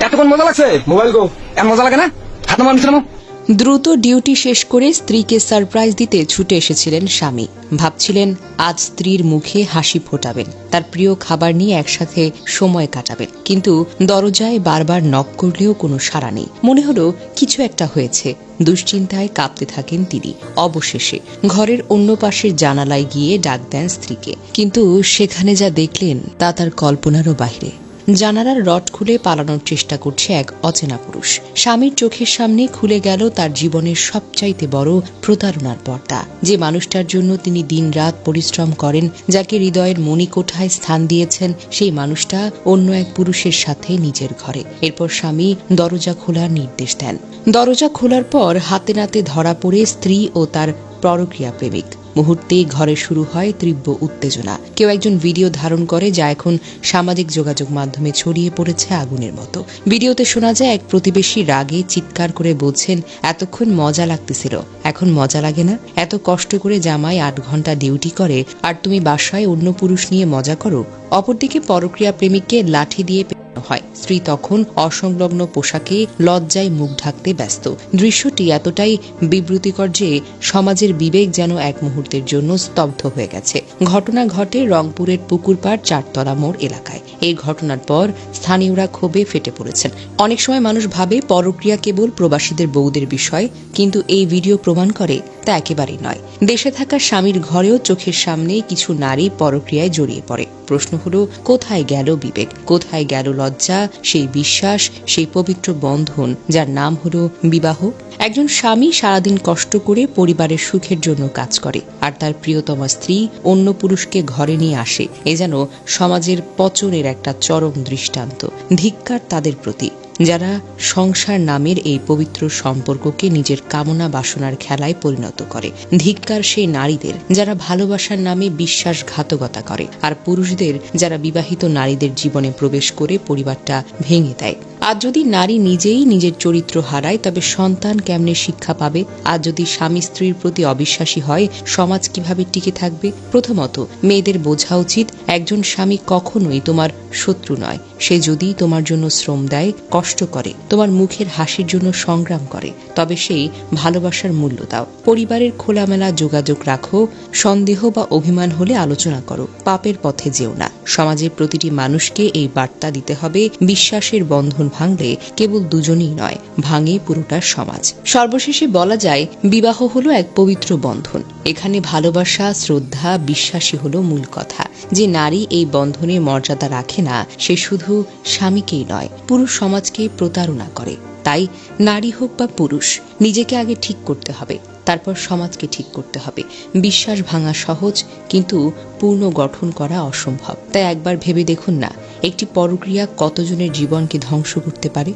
এতক্ষণ মজা লাগছে মোবাইল গো, এত মজা লাগে না? হাত নামান নিচে নামো। দ্রুত ডিউটি শেষ করে স্ত্রীকে সারপ্রাইজ দিতে ছুটে এসেছিলেন স্বামী। ভাবছিলেন আজ স্ত্রীর মুখে হাসি ফোটাবেন, তার প্রিয় খাবার নিয়ে একসাথে সময় কাটাবেন। কিন্তু দরজায় বারবার নক করলেও কোনো সাড়া নেই। মনে হলো কিছু একটা হয়েছে। দুশ্চিন্তায় কাঁপতে থাকেন তিনি। অবশেষে ঘরের অন্য পাশের জানালায় গিয়ে ডাক দেন স্ত্রীকে, কিন্তু সেখানে যা দেখলেন তা তার কল্পনারও বাইরে। জানালার রড খুলে পালানোর চেষ্টা করছে এক অচেনা পুরুষ। স্বামীর চোখের সামনে খুলে গেল তার জীবনের সবচাইতে বড় প্রতারণার পর্দা। যে মানুষটার জন্য তিনি দিনরাত পরিশ্রম করেন, যাকে হৃদয়ের মণিকোঠায় স্থান দিয়েছেন, সেই মানুষটা অন্য এক পুরুষের সাথে নিজের ঘরে। এরপর স্বামী দরজা খোলার নির্দেশ দেন। দরজা খোলার পর হাতে নাতে ধরা পড়ে স্ত্রী ও তার পরকীয়া প্রেমিক। মুহূর্তেই ঘরে শুরু হয় তীব্র উত্তেজনা। কেউ একজন ভিডিও ধারণ করে, যা এখন সামাজিক যোগাযোগ মাধ্যমে ছড়িয়ে পড়েছে আগুনের মতো। ভিডিওতে শোনা যায় এক প্রতিবেশী রাগে চিৎকার করে বলছেন, এতক্ষণ মজা লাগতেছিল, এখন মজা লাগে না? এত কষ্ট করে জামাই 8 ঘন্টা ডিউটি করে, আর তুমি বাসায় অন্য পুরুষ নিয়ে মজা করো। অপরদিকে পরকীয়া প্রেমিককে লাঠি দিয়ে হয়। স্ত্রী তখন অসংলগ্ন পোশাকে লজ্জায় মুখ ঢাকতে ব্যস্ত। দৃশ্যটি এতটাই বিব্রতিকর যে সমাজের বিবেক যেন এক মুহূর্তের জন্য স্তব্ধ হয়ে গেছে। ঘটনা ঘটে রংপুরের পুকুরপাড় 4তলা মোড় এলাকায়। এই ঘটনার পর স্থানীয়রা ক্ষোভে ফেটে পড়েছেন। অনেক সময় মানুষ ভাবে পরকীয়া কেবল প্রবাসীদের বউদের বিষয়, কিন্তু এই ভিডিও প্রমাণ করে তা একেবারেই নয়। দেশে থাকা স্বামীর ঘরেও চোখের সামনে কিছু নারী পরকীয়ায় জড়িয়ে পড়ে। প্রশ্ন হলো, কোথায় গেল বিবেক? কোথায় গেল লজ্জা, সেই বিশ্বাস, সেই পবিত্র বন্ধন যার নাম হলো বিবাহ? একজন স্বামী সারাদিন কষ্ট করে পরিবারের সুখের জন্য কাজ করে, আর তার প্রিয়তমা স্ত্রী অন্য পুরুষকে ঘরে নিয়ে আসে। এ যেন সমাজের পচনের একটা চরম দৃষ্টান্ত। ধিক্কার তাদের প্রতি যারা সংসার নামের এই পবিত্র সম্পর্ককে নিজের কামনা বাসনার খেলায় পরিণত করে। ধিক্কার সেই নারীদের যারা ভালোবাসার নামে বিশ্বাসঘাতকতা করে, আর পুরুষদের যারা বিবাহিত নারীদের জীবনে প্রবেশ করে পরিবারটা ভেঙে দেয়। আর যদি নারী নিজেই নিজের চরিত্র হারায়, তবে সন্তান কেমনে শিক্ষা পাবে? আর যদি স্বামী স্ত্রীর প্রতি অবিশ্বাসী হয়, সমাজ কিভাবে টিকে থাকবে? প্রথমত, মেয়েদের বোঝা উচিত, একজন স্বামী কখনোই তোমার শত্রু নয়। সে যদি তোমার জন্য শ্রম দেয়, কষ্ট করে, তোমার মুখের হাসির জন্য সংগ্রাম করে, তবে সেই ভালোবাসার মূল্য দাও। পরিবারের খোলামেলা যোগাযোগ রাখো। সন্দেহ বা অভিমান হলে আলোচনা করো। পাপের পথে যেও না। সমাজের প্রতিটি মানুষকে এই বার্তা দিতে হবে, বিশ্বাসের বন্ধন ভাঙলে কেবল দুজনেই নয়, ভাঙে পুরোটা সমাজ। সর্বশেষে বলা যায়, বিবাহ হলো এক পবিত্র বন্ধন। এখানে ভালোবাসা, শ্রদ্ধা, বিশ্বাসী হলো মূল কথা। যে নারী এই বন্ধনে মর্যাদা রাখে না, সে শুধু স্বামীকেই নয়, পুরো সমাজকে প্রতারণা করে। তাই নারী হোক বা পুরুষ, নিজেকে আগে ঠিক করতে হবে, তারপর সমাজকে ঠিক করতে হবে। বিশ্বাস ভাঙা সহজ, কিন্তু পূর্ণ গঠন করা অসম্ভব। তাই একবার ভেবে দেখুন না, একটি পরক্রিয়া কতজনের জীবনকে ধ্বংস করতে পারে।